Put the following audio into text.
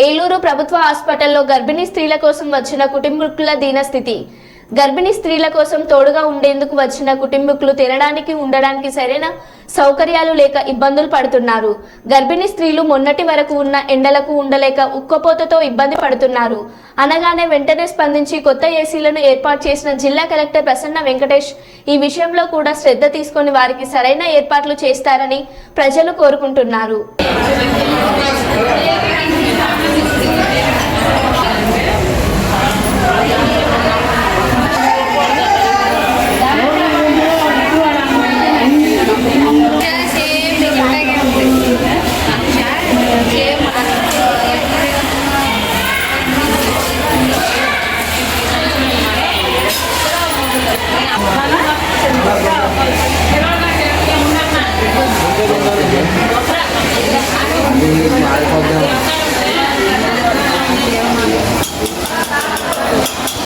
ఏలూరు ప్రభుత్వ హాస్పిటల్లో గర్భిణీ స్త్రీల కోసం వచ్చిన కుటుంబీకుల దీనస్థితి. గర్భిణీ స్త్రీల కోసం తోడుగా ఉండేందుకు వచ్చిన కుటుంబీకులు తినడానికి ఉండడానికి సరైన సౌకర్యాలు లేక ఇబ్బందులు పడుతున్నారు. గర్భిణీ స్త్రీలు మొన్నటి వరకు ఉన్న ఎండలకు ఉండలేక ఉక్కపోతతో ఇబ్బంది పడుతున్నారు. అనగానే వెంటనే స్పందించి కొత్త ఏసీలను ఏర్పాటు చేసిన జిల్లా కలెక్టర్ ప్రసన్న వెంకటేష్ ఈ విషయంలో కూడా శ్రద్ధ తీసుకొని వారికి సరైన ఏర్పాట్లు చేస్తారని ప్రజలు కోరుకుంటున్నారు.